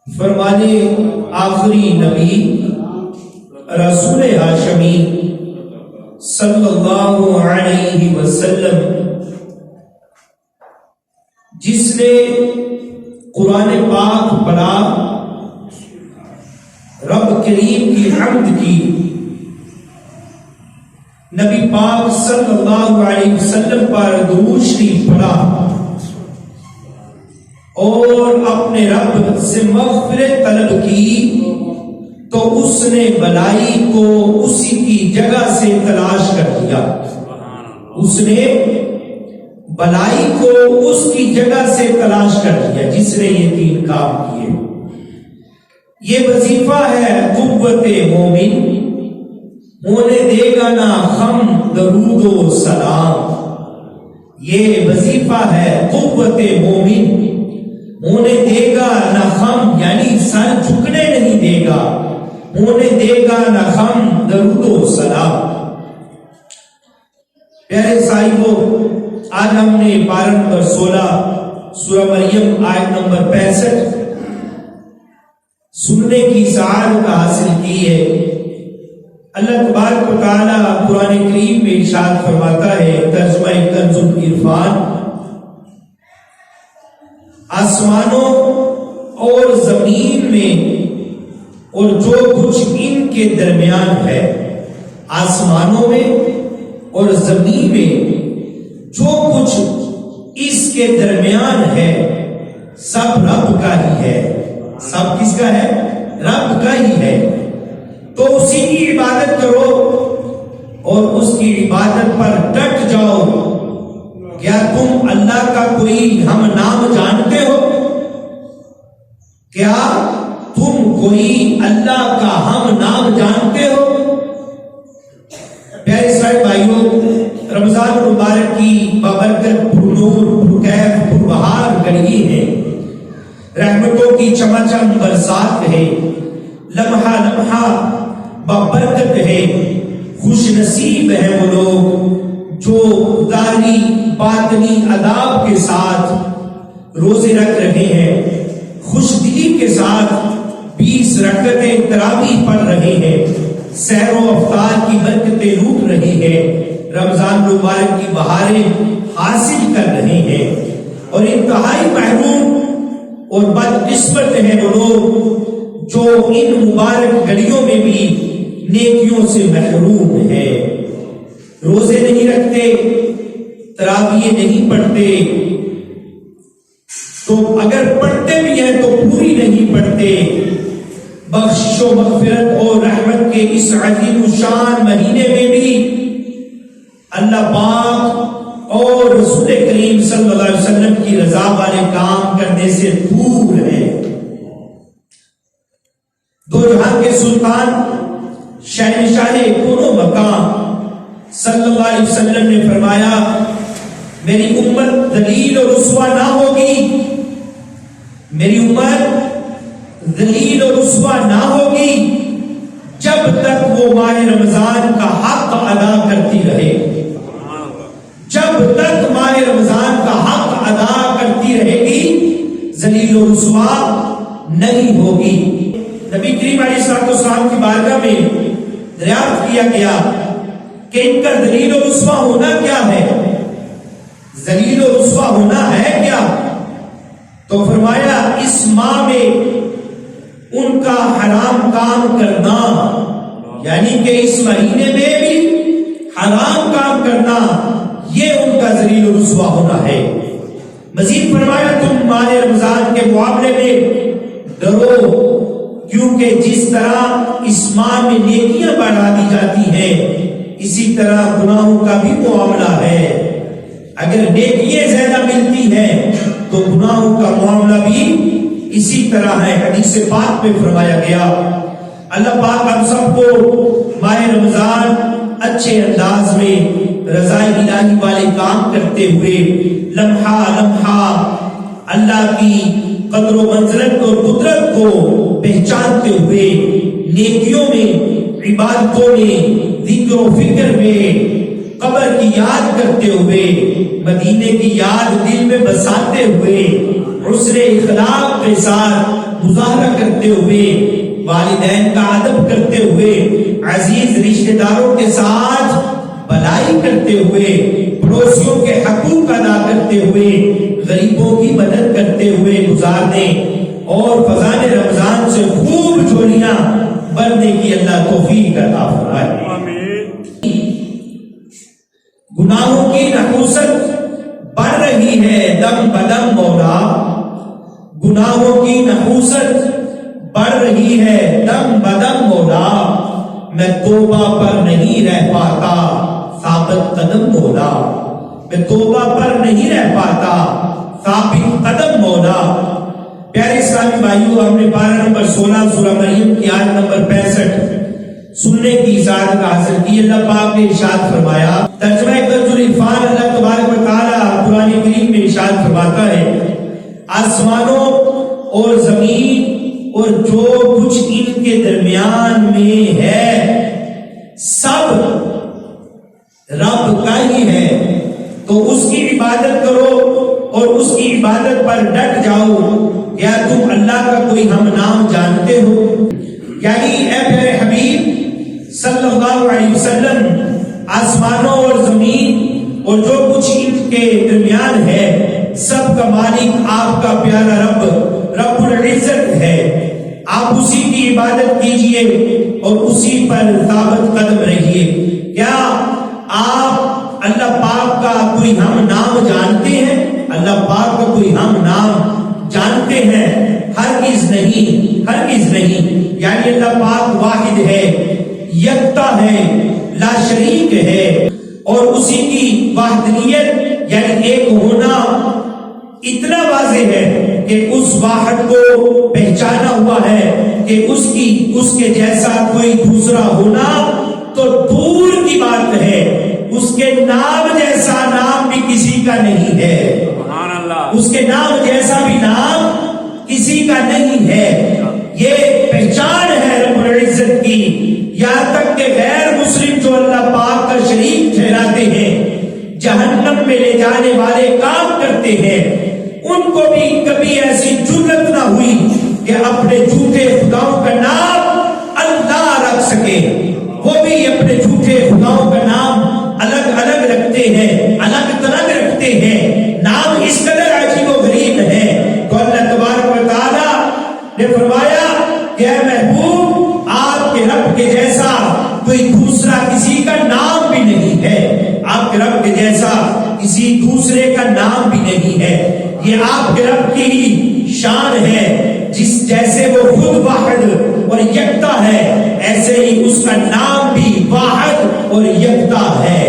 فرمانے آخری نبی رسول ہاشمی صلی اللہ علیہ وسلم، جس نے قرآن پاک پڑھا، رب کریم کی حمد کی، نبی پاک صلی اللہ علیہ وسلم پر درود شریف پڑھا اور اپنے رب سے مغفرت طلب کی، تو اس نے بلائی کو اسی کی جگہ سے تلاش کر دیا۔ اس نے بلائی کو اس کی جگہ سے تلاش کر دیا جس نے یہ تین کام کیے۔ یہ وظیفہ ہے قوت مومن، ہونے دے گا نہ خم درود و سلام۔ یہ وظیفہ ہے قوت مومن، ہونے دے گا نہ خم، یعنی سر جھکنے نہیں دے گا، ہونے دے گا نہ خم درود و سلام۔ پیارے صاحبو، آج ہم نے پارہ نمبر 16 سورہ مریم آیت نمبر 65 سننے کی سعادت حاصل کی ہے۔ اللہ تبارک و تعالی قرآن کریم میں ارشاد فرماتا ہے، ترجمہ کنز العرفان، آسمانوں اور زمین میں اور جو کچھ ان کے درمیان ہے، آسمانوں میں اور زمین میں جو کچھ اس کے درمیان ہے، سب رب کا ہی ہے۔ سب کس کا ہے؟ رب کا ہی ہے۔ تو اسی کی عبادت کرو اور اس کی عبادت پر ڈٹ جاؤ۔ کیا تم اللہ کا کوئی ہم نام جانتے ہو؟ کیا تم کوئی اللہ کا ہم نام جانتے ہو؟ پیارے اسلامی بھائیوں، رمضان المبارک کی بابرکت، پرنور، پرکیف، پربہار گھڑی ہے، رحمتوں کی چمچم برسات ہے، لمحہ لمحہ بابرکت ہے۔ خوش نصیب ہیں وہ لوگ جو ظاہری باطنی آداب کے ساتھ روزے رکھ رہے ہیں، خوش دلی کے ساتھ 20 رکعتیں تراویح پڑھ رہے ہیں، سحر و افطار کی برکتیں لوٹ رہے ہیں، رمضان المبارک کی بہاریں حاصل کر رہے ہیں۔ اور انتہائی محروم اور بدقسمت ہیں وہ لوگ جو ان مبارک گھڑیوں میں بھی نیکیوں سے محروم ہیں، روزے نہیں رکھتے، تراویح نہیں پڑھتے، تو اگر پڑھتے بھی ہیں تو پوری نہیں پڑھتے۔ بخشش و مغفرت اور رحمت کے اس عظیم الشان مہینے میں بھی اللہ پاک اور رسول کریم صلی اللہ علیہ وسلم کی رضا والے کام کرنے سے دور ہیں۔ دو جہاں کے سلطان، شہنشاہ کونو مقام صلی اللہ علیہ وسلم نے فرمایا، میری امت ذلیل اور رسوا نہ ہوگی، میری امت ذلیل اور رسوا نہ ہوگی جب تک وہ ماہ رمضان کا حق ادا کرتی رہے، جب تک ماہ رمضان کا حق ادا کرتی رہے گی ذلیل و رسوا نہیں ہوگی۔ نبی کریم علیہ السلام کی بارگاہ میں دریافت کیا گیا کہ ان کا ذلیل و رسوا ہونا کیا ہے، ذلیل و رسوا ہونا ہے کیا؟ تو فرمایا، اس ماہ میں ان کا حرام کام کرنا، یعنی کہ اس مہینے میں بھی حرام کام کرنا، یہ ان کا ذلیل و رسوا ہونا ہے۔ مزید فرمایا، تم ماہ رمضان کے معاملے میں ڈرو، کیونکہ جس طرح اس ماہ میں نیکیاں بڑھا دی جاتی ہیں، اسی طرح گناہوں کا بھی معاملہ ہے۔ اگر نیکیاں زیادہ ملتی ہیں تو گناہوں کا معاملہ بھی اسی طرح ہے۔ حدیث پاک میں فرمایا گیا، اللہ پاک ہم سب کو ماہ رمضان اچھے انداز میں رضائے الہی والے کام کرتے ہوئے، لمحہ لمحہ اللہ کی قدر و منزلت اور قدرت کو پہچانتے ہوئے نیکیوں میں، عبادتوں میں، ذکر و فکر میں، قبر کی یاد کرتے ہوئے، مدینے کی یاد دل میں بساتے ہوئے، حسن اخلاق کے ساتھ مظاہرہ کرتے ہوئے، والدین کا ادب کرتے ہوئے، عزیز رشتہ داروں کے ساتھ بھلائی کرتے ہوئے، پڑوسیوں کے حقوق ادا کرتے ہوئے، غریبوں کی مدد کرتے ہوئے گزارنے اور فضان رمضان سے خوب جھولیاں بھرنے کی اللہ توفیق عطا فرمائے۔ گناہوں کی نحوست بڑھ رہی ہے دم بدم مولا، گناہوں کی نحوست بڑھ رہی ہے دم بدم مولا، میں توبہ پر نہیں رہ پاتا ثابت قدم مولا، میں توبہ پر نہیں رہ پاتا ثابت قدم مولا۔ پیارے اسلامی بھائیو، ہم نے پارہ نمبر 16 سورہ مریم کی آیت نمبر 65 سننے کی سعادت حاصل کی۔ اللہ پاک نے ارشاد فرمایا، ترجمہ کنز العرفان اللہ تبارک و تعالی قرآن کریم میں ارشاد فرماتا ہے، آسمانوں اور زمین اور جو کچھ ان کے درمیان میں ہے سب رب کا ہی ہے، تو اس کی عبادت کرو اور اس کی عبادت پر ڈٹ جاؤ۔ کیا تم اللہ کا کوئی ہم نام جانتے ہو؟ یعنی اے پیارے حبیب صلی اللہ علیہ وسلم، آسمانوں اور زمین اور جو کچھ ان کے درمیان ہے سب کا مالک آپ کا پیارا رب العزت ہے، آپ اسی کی عبادت کیجئے اور اسی پر ثابت قدم رہیے۔ کیا آپ اللہ پاک کا کوئی ہم نام جانتے ہیں؟ اللہ پاک کا کوئی ہم نام جانتے ہیں؟ ہرگز نہیں، ہرگز نہیں۔ یعنی اللہ پاک واحد ہے، یکتا ہے، لا شریک ہے، اور اسی کی وحدانیت یعنی ایک ہونا اتنا واضح ہے کہ اس واحد کو پہچانا ہوا ہے کہ اس کے جیسا کوئی دوسرا ہونا تو دور کی بات ہے، اس کے نام جیسا نام بھی کسی کا نہیں ہے، سبحان اللہ، اس کے نام جیسا بھی نام کسی کا نہیں ہے۔ یہ پہچان ہے رب العزت کی، یہاں تک کہ غیر مسلم جو اللہ پاک کا شریک ٹھہراتے ہیں، جہنم میں لے جانے والے کام کرتے ہیں، ان کو بھی کبھی ایسی جرت نہ ہوئی کہ اپنے جھوٹے خداؤں کا نام اللہ رکھ سکے۔ وہ بھی اپنے جھوٹے خداؤں کا نام الگ الگ رکھتے ہیں، الگ تلگ رکھتے ہیں، نام اس قدر عجیب و غریب ہے۔ تو اللہ تبارک و تعالی نے فرمایا کہ اے محبوب، آپ کے رب کے جیسا کوئی دوسرا کسی کا نام بھی نہیں ہے، آپ کے رب کے جیسا کسی دوسرے کا نام بھی نہیں ہے۔ یہ آپ کے رب کی ہی شان ہے، جس جیسے وہ خود واحد اور یکتا ہے، ایسے ہی اس کا نام بھی واحد اور یکتا ہے،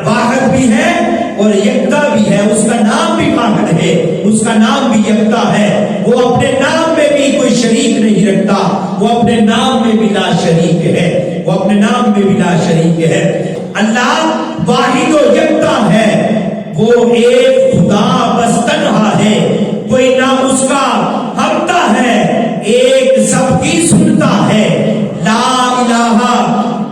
واحد بھی ہے اور یکتا بھی ہے، اس کا نام بھی واحد ہے، اس کا نام بھی یکتا ہے۔ وہ اپنے نام میں بھی کوئی شریک نہیں رکھتا، وہ اپنے نام میں بھی لا شریک ہے، وہ اپنے نام میں بھی لا شریک ہے۔ اللہ واحد و یکتا ہے، وہ ایک خدا بس تنہا ہے، کوئی نہ اس کا ہمتا ہے، ایک سب کی سنتا ہے۔ لا الہ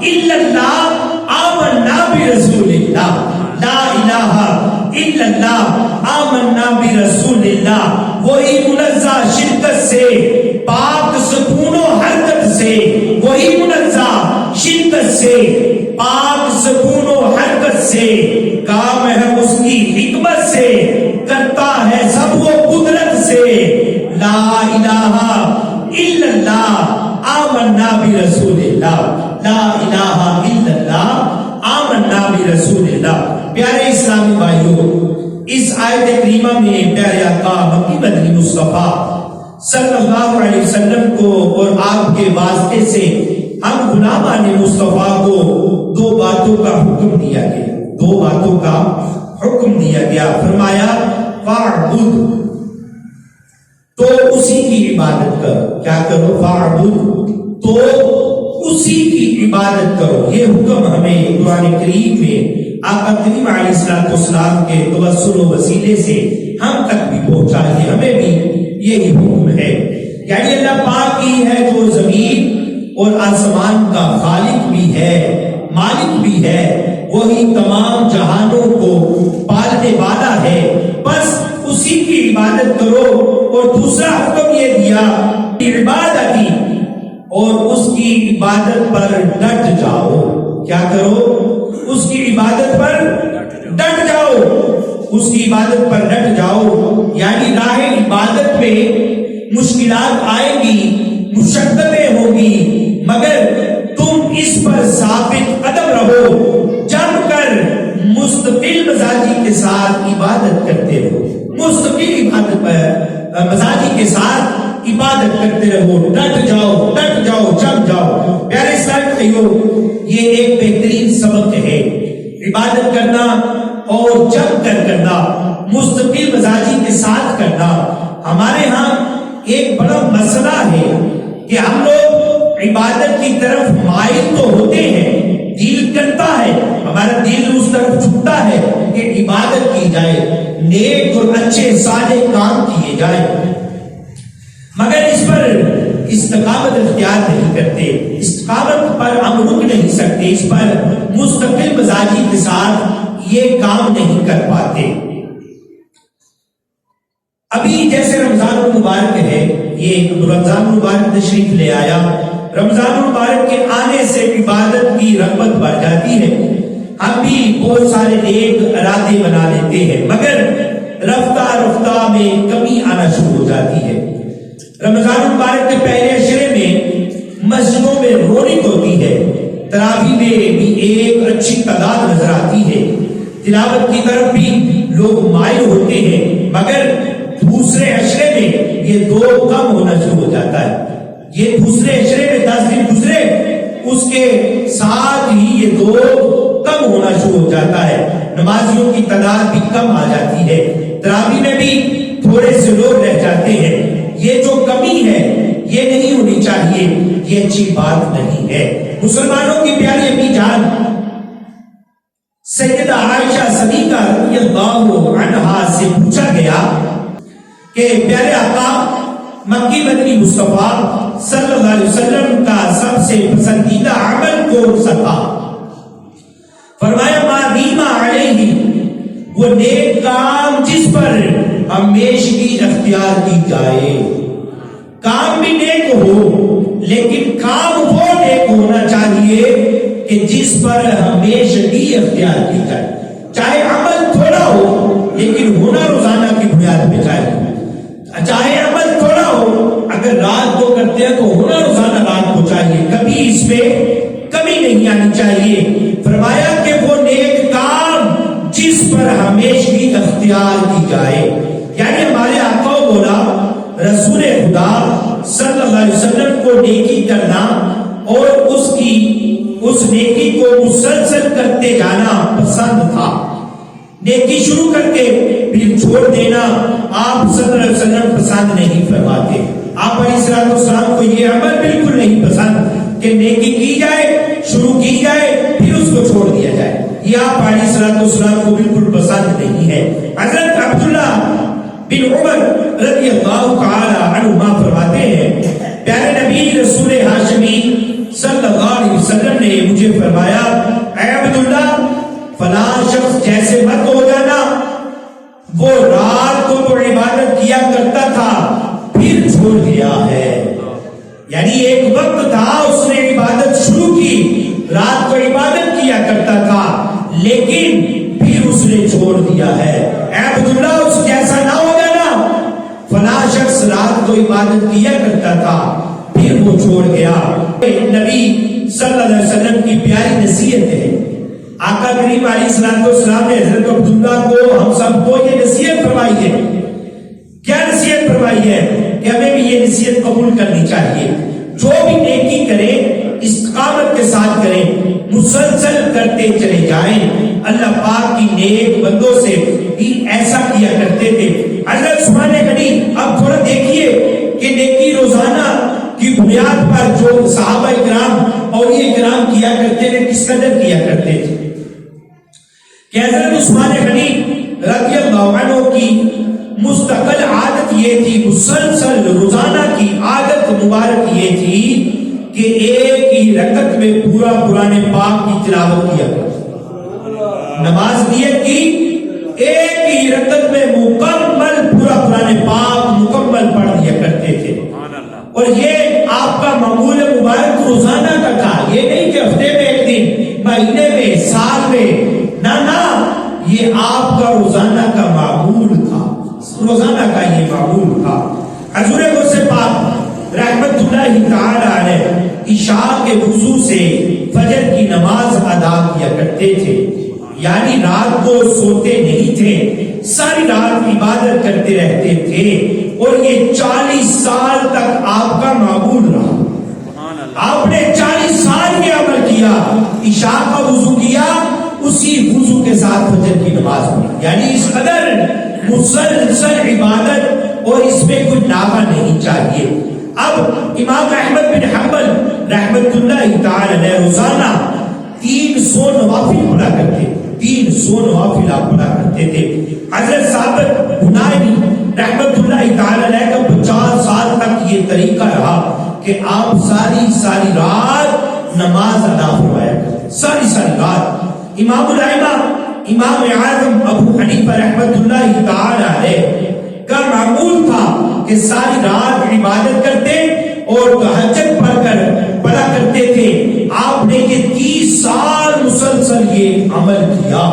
الا اللہ آمنا برسول اللہ، لا الہ الا اللہ آمنا برسول اللہ۔ وہی منزہ شرکت سے، پاک سکون و حرکت سے، وہی منزہ شرکت سے، پاک سکون و حرکت سے، کام ہے اس کی حکمت سے، کرتا ہے سب وہ قدرت سے۔ لا الہ الا اللہ آمنا برسول اللہ، لا الہ الا اللہ آمنا برسول اللہ۔ پیارے اسلامی بھائیوں، اس آیت کریمہ میں پیارے آقا مکی مدنی مصطفیٰ صلی اللہ علیہ وسلم کو اور آپ کے واسطے سے ہم غلامان مصطفیٰ کو دو باتوں کا حکم دیا گیا، دو باتوں کا حکم دیا گیا۔ فرمایا فاعبد، تو اسی کی عبادت کرو۔ کیا کرو؟ فاعبد، تو اسی کی عبادت کرو۔ یہ حکم ہمیں قرآن کریم میں آقا کریم علیہ السلام کے توسل و وسیلے سے ہم تک بھی پہنچا ہے، ہمیں بھی یہی حکم ہے۔ یعنی اللہ پاک ہی ہے جو زمین اور آسمان کا خالق بھی ہے، مالک بھی ہے، وہی تمام جہانوں کو پالنے والا ہے، بس اسی کی عبادت کرو۔ اور دوسرا حکم یہ دیا کہ عبادتی، اور اس کی عبادت پر ڈٹ جاؤ۔ کیا کرو؟ اس کی عبادت پر ڈٹ جاؤ، اس کی عبادت پر ڈٹ جاؤ۔ یعنی راہ عبادت میں مشکلات آئیں گی، مشقتیں ہوں گی، مگر تم اس پر ثابت قدم رہو، جم کر مستقل مزاجی کے ساتھ عبادت کرتے رہو، مستقل عبادت پر مزاجی کے ساتھ عبادت کرتے رہو، ڈٹ جاؤ، جم جاؤ۔ پیارے اسلام بھائیو، یہ ایک بہترین سبق ہے، عبادت کرنا اور جم کر کرنا، مستقل مزاجی کے ساتھ کرنا۔ ہمارے ہاں ایک بڑا مسئلہ ہے کہ ہم لوگ عبادت کی طرف مائل تو ہوتے ہیں، دل کرتا ہے، ہمارا دل اس طرف جھکتا ہے کہ عبادت کی جائے، نیک اور اچھے صالح کام کیے جائیں، مگر اس پر استقامت اختیار نہیں کرتے، استقامت پر ہم رک نہیں سکتے، اس پر مستقل مزاجی کے ساتھ یہ کام نہیں کر پاتے۔ ابھی جیسے رمضان المبارک ہے، یہ رمضان المبارک تشریف لے آیا، رمضان المبارک کے آنے سے عبادت کی رغبت بڑھ جاتی ہے، ہم بھی بہت سارے نیک ارادے بنا لیتے ہیں، مگر رفتہ رفتہ میں کمی آنا شروع ہو جاتی ہے۔ رمضان المبارک کے پہلے عشرے میں مسجدوں میں رونق ہوتی ہے، تراویح میں بھی ایک اچھی تعداد نظر آتی ہے، تلاوت کی طرف بھی لوگ مائل ہوتے ہیں، مگر دوسرے عشرے میں یہ دو کم ہونا شروع ہو جاتا ہے۔ یہ دوسرے عشرے میں 10 دن گزرے، اس کے ساتھ ہی یہ دو کم ہونا شروع ہو جاتا ہے، نمازیوں کی تعداد بھی کم آ جاتی ہے، تراویح میں بھی تھوڑے سے لوگ رہ جاتے ہیں۔ یہ جو کمی ہے یہ نہیں ہونی چاہیے، یہ اچھی بات نہیں ہے۔ مسلمانوں کی پیاری امی جان سیدہ عائشہ صدیقہ رضی اللہ عنہا سے پوچھا گیا کہ پیارے آقا مکی مدنی مصطفیٰ صلی اللہ علیہ وسلم کا سب سے پسندیدہ عمل کون سا تھا؟ فرمایا ما دیما علیہ، وہ نیک کام جس پر ہمیشگی اختیار کی جائے۔ کام بھی نیک ہو، لیکن کام وہ نیک ہونا چاہیے کہ جس پر ہمیشگی اختیار کی جائے، چاہے عمل تھوڑا ہو لیکن ہونا روزانہ کی بنیاد پہ چاہیے، چاہے عمل تھوڑا ہو، اگر رات کو کرتے ہیں تو ہونا روزانہ رات کو چاہیے، کبھی اس میں کمی نہیں آنی چاہیے۔ فرمایا کہ وہ نیک کام جس پر ہمیشگی اختیار کی جائے، یعنی ہمارے آقا بولا رسول خدا صلی اللہ علیہ وسلم کو نیکی کرنا اور اس نیکی کو مسلسل کرتے جانا پسند تھا۔ نیکی شروع کر کے پھر چھوڑ دینا آپ صلی اللہ علیہ وسلم پسند نہیں فرماتے۔ آپ علیہ السلام کو یہ عمل بالکل نہیں پسند کہ نیکی کی جائے، شروع کی جائے، پھر اس کو چھوڑ دیا جائے، یہ آپ علیہ السلام کو بالکل پسند نہیں ہے۔ حضرت عبداللہ بن عمر رضی اللہ تعالی عنہما فرماتے ہیں پیارے نبی رسول ہاشمی صلی اللہ علیہ وسلم نے مجھے فرمایا، اے عبداللہ فلاں شخص جیسے مت ہو جانا، وہ رات کو تو عبادت کیا کرتا تھا پھر چھوڑ دیا ہے۔ یعنی ایک وقت تھا اس نے عبادت شروع کی، رات کو عبادت کیا کرتا تھا لیکن پھر اس نے چھوڑ دیا ہے۔ اے عبداللہ اس جیسا نہ ہو جانا، فلاں شخص رات کو عبادت کیا کرتا تھا پھر وہ چھوڑ گیا۔ نبی صلی اللہ علیہ وسلم کی پیاری نصیحت ہے، آقا کریم علیہ السلام نے حضرت عبداللہ کو ہم سب کو یہ نصیحت فرمائی ہے۔ کیا نصیحت فرمائی ہے؟ کہ ہمیں بھی یہ نصیحت قبول کرنی چاہیے، جو بھی نیکی کرے استقامت کے ساتھ کریں، مسلسل کرتے چلے جائیں۔ اللہ پاک کی نیک بندوں سے بھی ایسا کیا کرتے تھے۔ حضرت عثمان غنی اب تھوڑا دیکھیے کہ نیکی روزانہ کی بنیاد پر جو صحابہ کرام اور یہ کرام کیا کرتے تھے کس قدر کیا کرتے تھے کہ حضرت عثمان غنی رضی اللہ عنہ کی مستقل عادت یہ تھی، مسلسل روزانہ کی عادت مبارک یہ تھی کہ ایک ہی رکعت میں پورا قرآن پاک کی تلاوت کیا کرتے، نماز نیت کی ایک ہی رکعت میں مکمل پورا قرآن پاک مکمل پڑھ دیا کرتے تھے. اور یہ آپ کا معمول مبارک روزانہ کا تھا. یہ نہیں کہ ہفتے میں ایک دن، مہینے میں، سال میں، نہ یہ آپ کا روزانہ کا معمول تھا. روزانہ کا یہ معمول تھا. حضور غوث پاک رحمت اللہ تعالی علیہ عشاء کے وضو سے فجر کی نماز ادا کیا کرتے تھے. یعنی رات کو سوتے نہیں تھے، ساری رات عبادت کرتے رہتے تھے. اور یہ 40 سال تک آپ کا معمول رہا. آپ نے 40 سال یہ عمل کیا. عشاء کا وضو کیا، اسی وضو کے ساتھ فجر کی نماز پڑھی. یعنی اس قدر مسلسل عبادت، اور اس میں کوئی ناغہ نہیں چاہیے. اب امام احمد بن حنبل رحمت اللہ تعالی علیہ روزانہ 300 نوافل پڑھا کرتے. 300 نوافل آپ پڑھا کرتے تھے. حضرت ثابت بنانی رحمت اللہ تعالی علیہ کا 50 سال تک یہ طریقہ رہا کہ آپ ساری رات نماز ادا فرمایا کرتے. ساری رات. امام الائمہ امام اعظم ابو حنیفہ رحمت اللہ تعالی علیہ کا معمول تھا کہ ساری رات عبادت کرتے اور تہجد پڑھا کرتے تھے. آپ نے یہ 30 سال مسلسل یہ عمل کیا.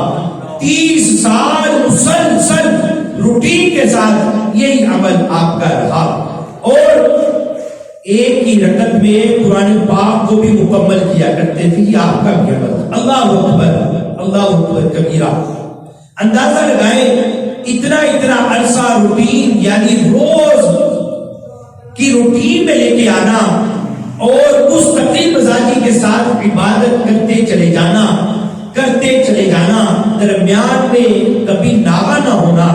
30 سال مسلسل روٹین کے ساتھ یہی عمل آپ کا رہا. اور ایک ہی رکعت میں قرآن پاک کو بھی مکمل کیا کرتے تھے. یہ آپ کا بھی عمل. اللہ اکبر، اللہ اکبر کبیرہ. اندازہ لگائیں اتنا عرصہ روٹین، یعنی روز کی روٹین میں لے کے آنا اور مستقل مزاجی کے ساتھ عبادت کرتے چلے جانا، درمیان میں کبھی ناغہ نہ ہونا.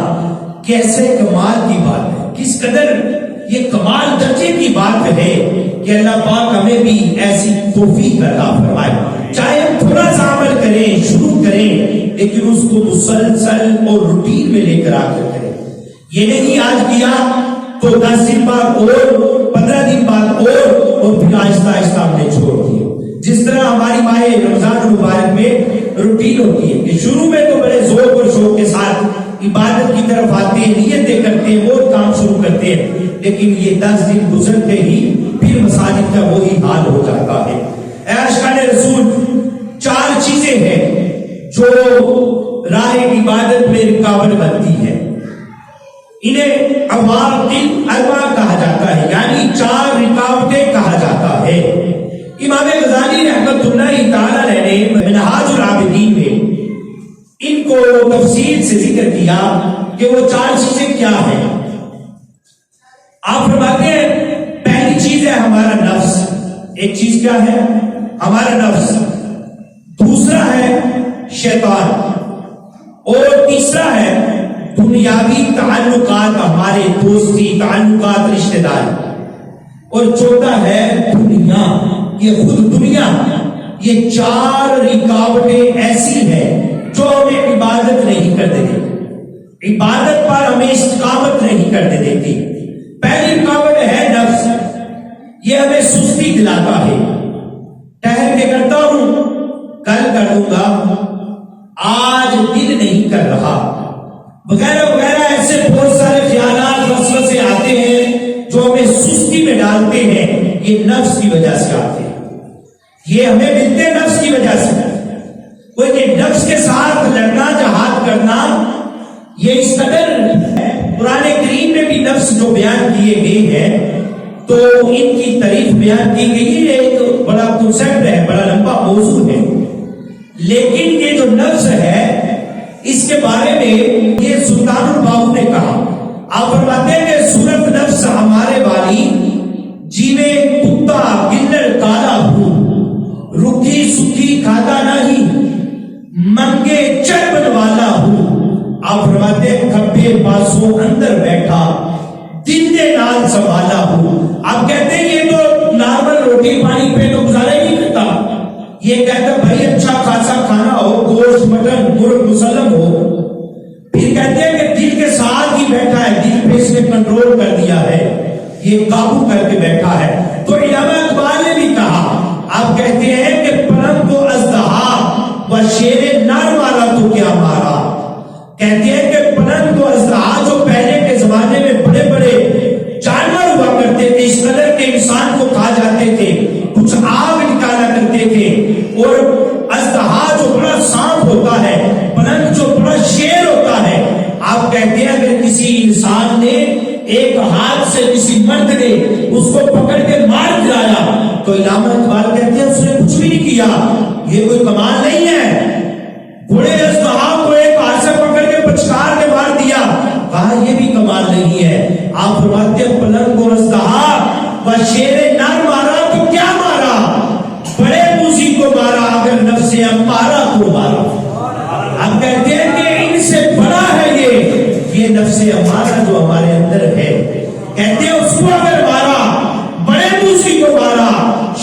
کیسے کمال کی بات ہے، کس قدر یہ کمال درجے کی بات ہے کہ اللہ پاک ہمیں بھی ایسی توفیق عطا فرمائے. چاہے ہم تھوڑا سا عمل کریں، شروع کریں، لیکن اس کو مسلسل اور روٹین میں لے کر آ کر کریں. یہ نہیں آج کیا تو 10 دن بعد اور 15 دن بعد اور پھر آہستہ ہم نے چھوڑ دیا. جس طرح ہماری ماہ رمضان مبارک میں روٹین ہوتی ہے کہ شروع میں تو بڑے ذوق اور شوق کے ساتھ عبادت کی طرف آتے ہیں، نیتیں کرتے ہیں، اور کام شروع کرتے ہیں، لیکن یہ 10 دن گزرتے ہی پھر مساجد کا وہی حال ہو جاتا ہے. اے عاشقان رسول، 4 چیزیں ہیں جو راہ عبادت میں رکاوٹ بنتی ہے. انہیں عوائق اربع کہا جاتا ہے، یعنی 4 رکاوٹیں کہا جاتا ہے. امام غزالی رحمت اللہ تعالی نے منہاج العابدین میں ان کو تفصیل سے ذکر کیا کہ وہ 4 چیزیں کیا ہیں. آپ فرماتے ہیں پہلی چیز ہے ہمارا نفس. ایک چیز کیا ہے؟ ہمارا نفس. دوسرا ہے شیطان، اور تیسرا ہے دنیاوی تعلقات، ہمارے دوستی تعلقات، رشتہ داری، اور چوتھا ہے دنیا. یہ خود دنیا. یہ 4 رکاوٹیں ایسی ہیں جو ہمیں عبادت نہیں کرنے دیتی، عبادت پر ہمیں استقامت نہیں کرنے دیتی. پہلی رکاوٹ ہے نفس. یہ ہمیں سستی دلاتا ہے. ٹہل کے کرتا ہوں، کل کر دوں گا، آج دل نہیں کر رہا، وغیرہ وغیرہ. ایسے بہت سارے خیالات وسوسے آتے ہیں جو ہمیں سستی میں ڈالتے ہیں. یہ نفس کی وجہ سے آتے ہیں، یہ ہمیں ملتے ہیں نفس کی وجہ سے. کوئی کہ نفس کے ساتھ لڑنا، جہاد کرنا، یہ اس قدر قرآن کریم میں بھی نفس جو بیان کیے گئے ہیں تو ان کی تعریف بیان کی گئی ہے. ایک بڑا کنسیپٹ ہے، بڑا لمبا موضوع ہے، لیکن یہ جو نفس ہے اس کے بارے میں یہ سلطان الباہو نے کہا. آپ فرماتے ہیں کہ صورت نفس ہمارے والی، جیوے کتا گلر کالا ہو، رکھی سکھی کھاتا نہیں، منگے چربن والا ہوں. آپ فرماتے ہیں کھبے پاسوں اندر بیٹھا، دل دے نال سنبھالا ہوں. آپ کہتے ہیں یہ تو نارمل روٹی پانی پہ تو گزارا ہی نہیں کرتا. یہ کہتا بھائی اچھا خاصا کھانا ہو، گوشت مٹن مرغ مسلم ہو. پھر کہتے ہیں کہ دل کے ساتھ ہی بیٹھا ہے، دل پہ اس نے کنٹرول کر دیا ہے، یہ قابو کر کے بیٹھا ہے. تو علامہ اقبال نے بھی کہا، آپ کہتے ہیں کہ پرم کو اژدہا و شیر نر والا تو کیا دے، اس کو پکڑ کے مار گرایا، تو علامہ اقبال کہتے ہیں اس نے کچھ بھی نہیں کیا، یہ کوئی کمال نہیں ہے۔ بڑے اژدہا کو ایک ہاتھ سے پکڑ کے پچکار کے مار دیا، کہا یہ بھی کمال نہیں ہے۔ آپ فرماتے ہیں پلنگ اور اژدہا و شیر نر مارا تو کیا مارا، بڑے موذی کو مارا اگر نفس امارہ کو مارا۔ آپ کہتے ہیں کہ ان سے بڑا ہے یہ نفس امارہ جو ہمارے اندر ہے، کہتے ہیں اس کو اگر مارا، بڑے موذی کو مارا،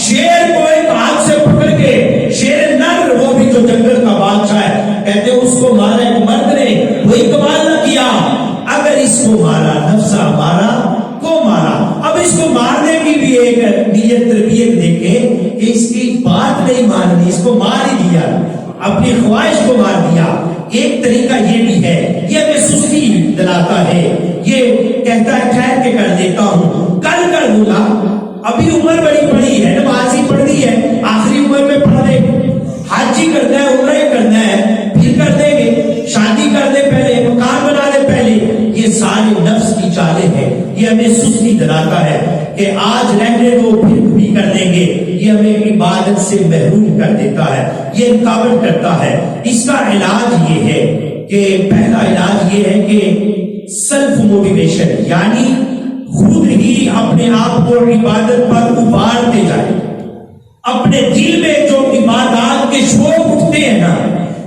شیر کو ایک ہاتھ سے پکڑ کے، شیر نر وہ بھی جو جنگل کا بادشاہ ہے، کہتے ہیں اس کو مارا ایک مرد نے، وہی کمال نہ کیا، اگر اس کو مارا نفس امارہ کو مارا۔ اب اس کو مارنے کی بھی ایک نیت تربیت دیکھیں کہ اس کی بات نہیں ماننی، اس کو مار ہی دیا، اپنی خواہش کو مار دیا۔ ایک طریقہ یہ بھی ہے، یہ ہمیں سستی دلاتا ہے، یہ کہتا ہے ٹھہر کے کر دیتا ہوں، کل کر دوں گا، ابھی عمر بڑی پڑی ہے، نماز ہی پڑھنی ہے، آخری عمر میں پڑھ دے، حج ہی کرنا ہے، عمرہ ہی کرنا ہے، پھر کر دیں گے، شادی کر دے پہلے، مکان بنا دے پہلے۔ یہ سارے نفس کی چالیں ہیں، یہ ہمیں سستی دلاتا ہے کہ آج رہنے دو پھر بھی کر دیں گے، یہ ہمیں عبادت سے محروم کر دیتا ہے، یہ رکاوٹ کرتا ہے۔ اس کا علاج یہ ہے کہ پہلا علاج یہ ہے کہ سیلف موٹیویشن، یعنی خود ہی اپنے آپ کو عبادت پر ابھارتے جائیں، اپنے دل میں جو عبادات کے شوق اٹھتے ہیں نا،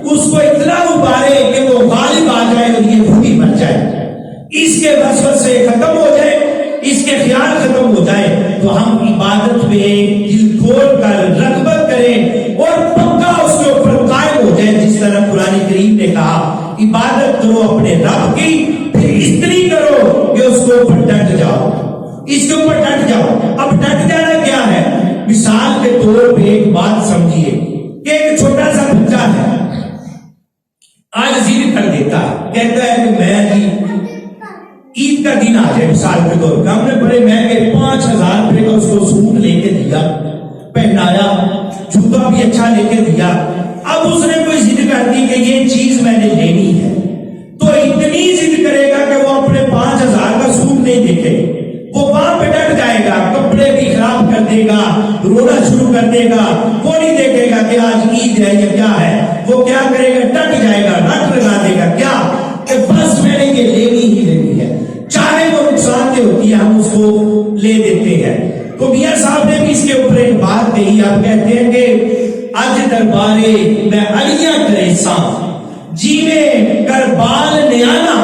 اس کو اتنا ابھارے کہ وہ غالب آ جائے اور یہ خود ہی بن جائے، اس کے وسوسے ختم ہو جائے، اس کے خیال ختم ہو جائے، تو ہم عبادت میں دل کھول کر رغبت کریں اور پکا اس کے اوپر قائم ہو جائے، جس طرح قرآن کریم نے کہا عبادت کرو اپنے رب کی، پھر اتنی کرو کہ اس کے اوپر ڈٹ جاؤ، اس کے اوپر ڈٹ جاؤ۔ اب ڈٹ جانا کیا ہے؟ مثال کے طور پہ ایک بات سمجھیے کہ ایک چھوٹا سا بچہ ہے، آج ضد کر دیتا ہے، کہتا ہے کہ میں جی عید کا دن آ جائے، مثال کے طور پہ ہم نے بڑے مہنگے 5000 روپے کا اس کو سوٹ لے کے دیا، پہنایا، جوتا بھی اچھا لے کے دیا، اب اس نے کوئی ضد کر دی کہ یہ چیز میں نے لینی ہے، تو اتنی ضد کرے گا کہ وہ اپنے 5000 کا سوٹ نہیں دیکھے، وہ وہاں پہ ڈٹ جائے گا، کپڑے بھی خراب کر دے گا، رونا شروع کر دے گا، وہ نہیں دیکھے گا کہ آج عید ہے یا کیا ہے، وہ کیا کرے گا؟ ڈٹ جائے گا، رٹ لگا دے گا، کیا کہ بس میں نے یہ لینی ہی لینی ہے، چاہے وہ نقصان دہ ہوتی ہے، ہم اس کو لے دیتے ہیں۔ تو میاں صاحب نے بھی اس کے اوپر ایک بات کہی، آپ کہتے ہیں کہ اج دربارے میں علیاں کرے سام جیویں کربال نیانا،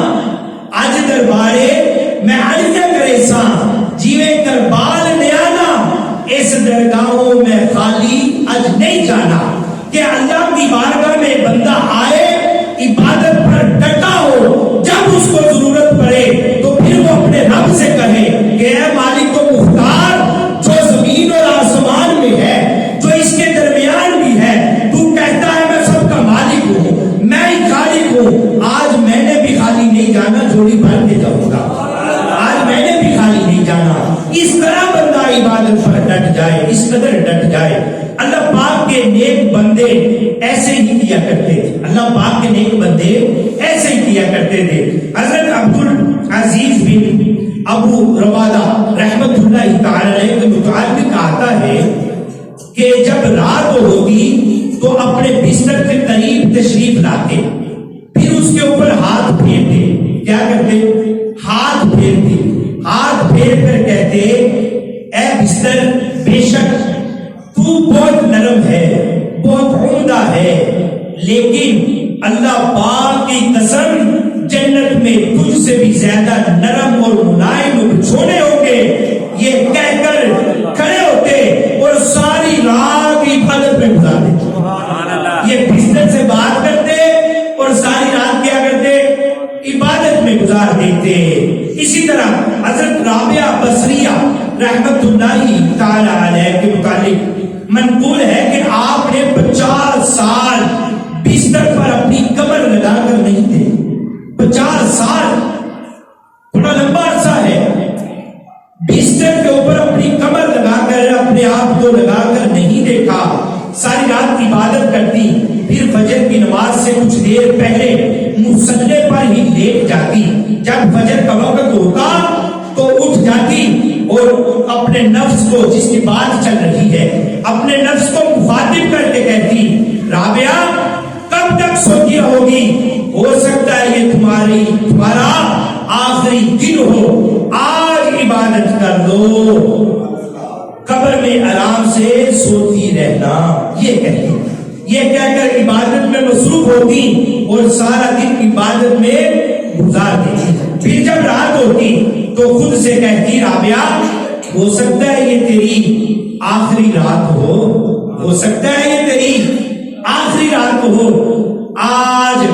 اج دربارے میں علیاں کرے سام جیویں کربال نیانا، اس درگاہوں میں خالی اج نہیں جانا، کہ اللہ کی بارگاہ میں بندہ آئے، عبادت پر ڈٹا ہو، جب اس کو ضرورت پڑے تو پھر وہ اپنے رب سے کہے کہ اے مالک و مختار، جو زمین اور آسمان میں ہے، جو اس کے درمیان بھی ہے، تو کہتا ہے میں سب کا مالک ہوں، میں ہی خالق ہوں، آج میں نے بھی خالی نہیں جانا، جوڑی بھر کے جاؤں گا، آج میں نے بھی خالی نہیں جانا۔ اس طرح بندہ عبادت پر ڈٹ جائے، اس قدر ڈٹ جائے۔ اللہ پاک کے نیک بندے ایسے ہی کیا کرتے تھے، اللہ پاک کے نیک بندے ایسے ہی کیا کرتے تھے۔ حضرت عبدالعزیز بن ابو روادہ رحمت اللہ تعالی کے متعلق آتا ہے کہ جب رات ہوتی تو اپنے بستر کے قریب تشریف لاتے، پھر اس کے اوپر ہاتھ پھیرتے، کیا کرتے؟ ہاتھ پھیرتے، ہاتھ پھیر کر کہتے اے بستر، بے شک تو بہت نرم ہے، بہت عمدہ ہے، لیکن اللہ پاک کی قسم جنت میں تجھ سے بھی زیادہ نرم اور ملائم اور چھوڑے ہوں گے، یہ کہہ کر کھڑے ہوتے اور ساری رات عبادت میں گزار دیتے۔ یہ بستر سے بات کرتے اور ساری رات کیا کرتے؟ عبادت میں گزار دیتے۔ اسی طرح حضرت رابعہ بصریہ رحمت اللہ تعالی علیہ کے متعلق منقول ہے کہ آپ نے 50 سال بستر پر اپنی کمر لگا کر نہیں تھے۔ 50 سال بڑا لمبا عرصہ ہے، بستر کے اوپر اپنی کمر لگا کر، اپنے آپ کو لگا کر نہیں دیکھا، ساری رات عبادت کرتی، پھر فجر کی نماز سے کچھ دیر پہلے مصلی پر ہی لیٹ جاتی، جب فجر کا وقت ہوتا تو اٹھ جاتی اور اپنے نفس کو، جس کی بات چل رہی ہے، اپنے نفس کو مخاطب کر کے کہتی رابعہ کب تک سوتی ہوگی؟ ہو سکتا ہے یہ تمہارا آخری دن ہو، آج عبادت کر دو، قبر میں آرام سے سوتی رہنا۔ یہ کہتی، یہ کہہ کر عبادت میں مصروف ہوتی اور سارا دن عبادت میں گزار دیتی۔ پھر جب رات ہوتی تو خود سے کہتی رابعہ ہو سکتا ہے یہ تیری آخری رات ہو سکتا ہے یہ تیری آخری رات ہو، آج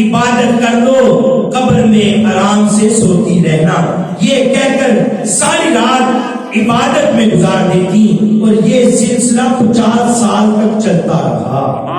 عبادت کر دو، قبر میں آرام سے سوتی رہنا۔ یہ کہہ کر ساری رات عبادت میں گزار دیتی اور یہ سلسلہ 50 سال تک چلتا رہا۔